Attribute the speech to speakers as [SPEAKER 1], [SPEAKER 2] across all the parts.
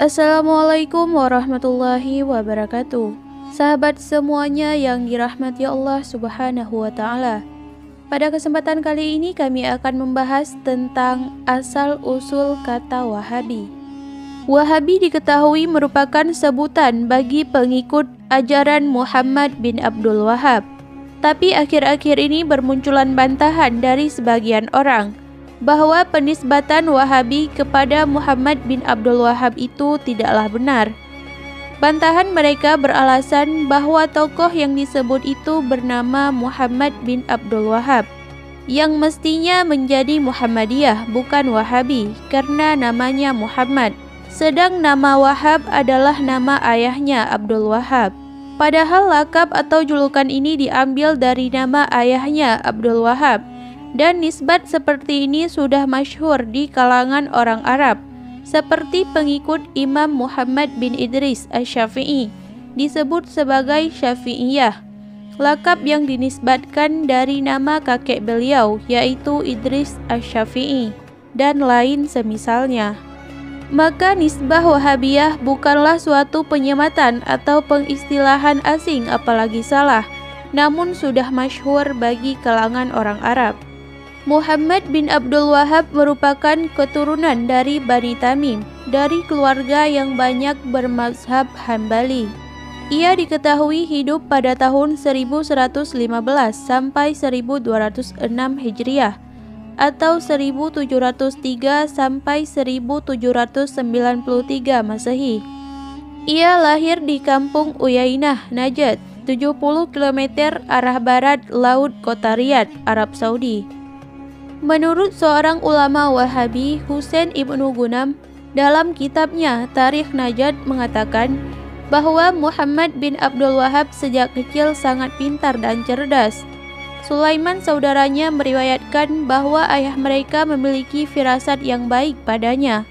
[SPEAKER 1] Assalamualaikum warahmatullahi wabarakatuh. Sahabat semuanya yang dirahmati Allah Subhanahu wa Ta'ala. Pada kesempatan kali ini kami akan membahas tentang asal-usul kata Wahabi. Wahabi diketahui merupakan sebutan bagi pengikut ajaran Muhammad bin Abdul Wahab. Tapi akhir-akhir ini bermunculan bantahan dari sebagian orang bahwa penisbatan Wahabi kepada Muhammad bin Abdul Wahab itu tidaklah benar. Bantahan mereka beralasan bahwa tokoh yang disebut itu bernama Muhammad bin Abdul Wahab, yang mestinya menjadi Muhammadiyah bukan Wahabi karena namanya Muhammad, sedang nama Wahab adalah nama ayahnya Abdul Wahab. Padahal lakab atau julukan ini diambil dari nama ayahnya Abdul Wahab. Dan nisbat seperti ini sudah masyhur di kalangan orang Arab, seperti pengikut Imam Muhammad bin Idris Asy-Syafi'i disebut sebagai Syafi'iyah, lakab yang dinisbatkan dari nama kakek beliau yaitu Idris Asy-Syafi'i dan lain semisalnya. Maka nisbah Wahabiyah bukanlah suatu penyematan atau pengistilahan asing apalagi salah, namun sudah masyhur bagi kalangan orang Arab. Muhammad bin Abdul Wahab merupakan keturunan dari Bani Tamim, dari keluarga yang banyak bermazhab Hambali. Ia diketahui hidup pada tahun 1115 sampai 1206 Hijriah atau 1703 sampai 1793 Masehi. Ia lahir di kampung Uyainah, Najd, 70 km arah barat laut kota Riyadh, Arab Saudi. Menurut seorang ulama Wahabi, Husain ibnu Gunam, dalam kitabnya Tarikh Najd mengatakan bahwa Muhammad bin Abdul Wahab sejak kecil sangat pintar dan cerdas. Sulaiman saudaranya meriwayatkan bahwa ayah mereka memiliki firasat yang baik padanya.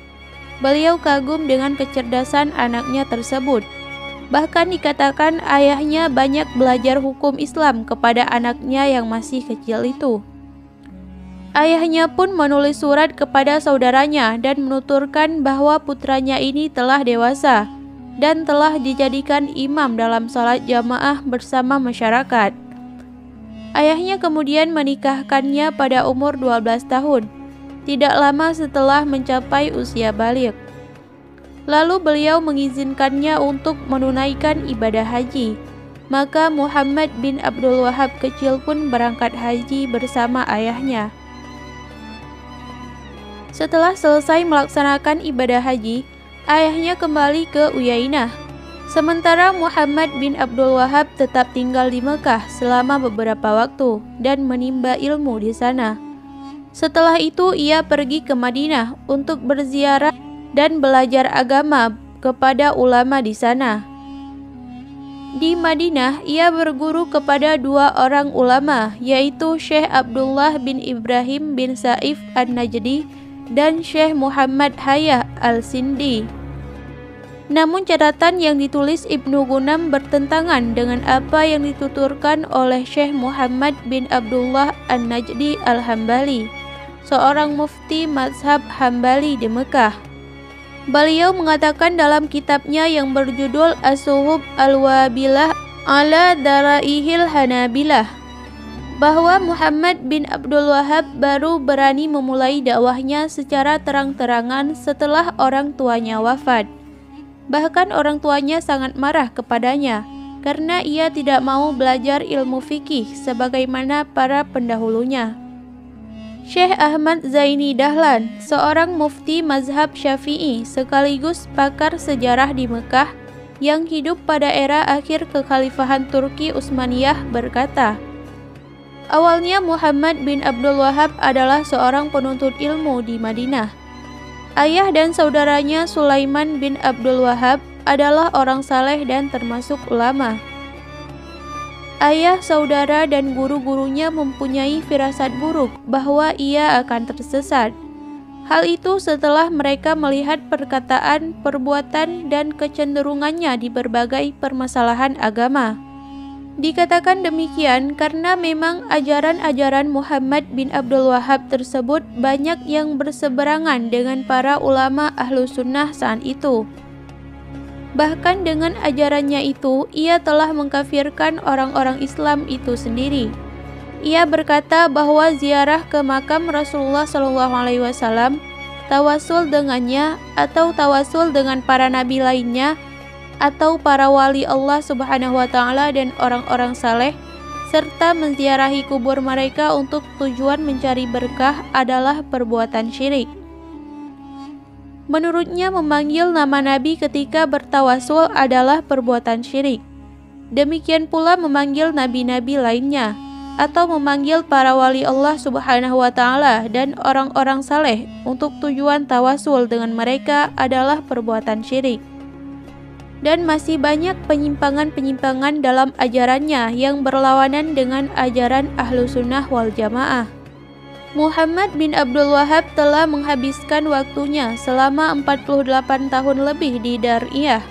[SPEAKER 1] Beliau kagum dengan kecerdasan anaknya tersebut. Bahkan dikatakan ayahnya banyak belajar hukum Islam kepada anaknya yang masih kecil itu. Ayahnya pun menulis surat kepada saudaranya dan menuturkan bahwa putranya ini telah dewasa dan telah dijadikan imam dalam salat jamaah bersama masyarakat. Ayahnya kemudian menikahkannya pada umur 12 tahun, tidak lama setelah mencapai usia baligh. Lalu beliau mengizinkannya untuk menunaikan ibadah haji. Maka Muhammad bin Abdul Wahab kecil pun berangkat haji bersama ayahnya. Setelah selesai melaksanakan ibadah haji, ayahnya kembali ke Uyainah. Sementara Muhammad bin Abdul Wahab tetap tinggal di Mekah selama beberapa waktu dan menimba ilmu di sana. Setelah itu ia pergi ke Madinah untuk berziarah dan belajar agama kepada ulama di sana. Di Madinah ia berguru kepada dua orang ulama, yaitu Syekh Abdullah bin Ibrahim bin Saif An-Najdi dan Syekh Muhammad Hayah Al-Sindi. Namun catatan yang ditulis Ibnu Gunam bertentangan dengan apa yang dituturkan oleh Syekh Muhammad bin Abdullah An-Najdi Al-Hambali, seorang mufti mazhab Hambali di Mekah. Beliau mengatakan dalam kitabnya yang berjudul As-Suhub Al-Wabilah ala Daraihil Hanabilah bahwa Muhammad bin Abdul Wahab baru berani memulai dakwahnya secara terang-terangan setelah orang tuanya wafat. Bahkan orang tuanya sangat marah kepadanya karena ia tidak mau belajar ilmu fikih sebagaimana para pendahulunya. Syekh Ahmad Zaini Dahlan, seorang mufti mazhab Syafi'i sekaligus pakar sejarah di Mekah yang hidup pada era akhir kekhalifahan Turki Utsmaniyah berkata, awalnya Muhammad bin Abdul Wahab adalah seorang penuntut ilmu di Madinah. Ayah dan saudaranya Sulaiman bin Abdul Wahab adalah orang saleh dan termasuk ulama. Ayah, saudara, dan guru-gurunya mempunyai firasat buruk bahwa ia akan tersesat. Hal itu setelah mereka melihat perkataan, perbuatan, dan kecenderungannya di berbagai permasalahan agama. Dikatakan demikian karena memang ajaran-ajaran Muhammad bin Abdul Wahab tersebut banyak yang berseberangan dengan para ulama ahlu sunnah saat itu. Bahkan dengan ajarannya itu, ia telah mengkafirkan orang-orang Islam itu sendiri. Ia berkata bahwa ziarah ke makam Rasulullah SAW, tawasul dengannya atau tawasul dengan para nabi lainnya atau para wali Allah Subhanahu wa taala dan orang-orang saleh serta menziarahi kubur mereka untuk tujuan mencari berkah adalah perbuatan syirik. Menurutnya, memanggil nama nabi ketika bertawasul adalah perbuatan syirik. Demikian pula memanggil nabi-nabi lainnya atau memanggil para wali Allah Subhanahu wa taala dan orang-orang saleh untuk tujuan tawasul dengan mereka adalah perbuatan syirik. Dan masih banyak penyimpangan-penyimpangan dalam ajarannya yang berlawanan dengan ajaran Ahlu Sunnah wal Jamaah. Muhammad bin Abdul Wahhab telah menghabiskan waktunya selama 48 tahun lebih di Dar'iyah.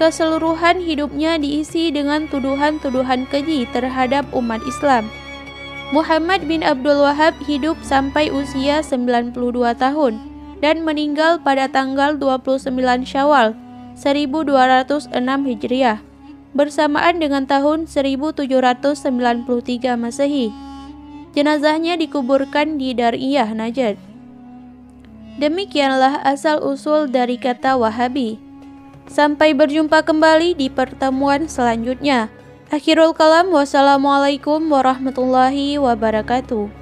[SPEAKER 1] Keseluruhan hidupnya diisi dengan tuduhan-tuduhan keji terhadap umat Islam. Muhammad bin Abdul Wahhab hidup sampai usia 92 tahun dan meninggal pada tanggal 29 Syawal 1206 Hijriah bersamaan dengan tahun 1793 Masehi. Jenazahnya dikuburkan di Dar'iyah, Najd. Demikianlah asal-usul dari kata Wahabi. Sampai berjumpa kembali di pertemuan selanjutnya. Akhirul kalam, wassalamualaikum warahmatullahi wabarakatuh.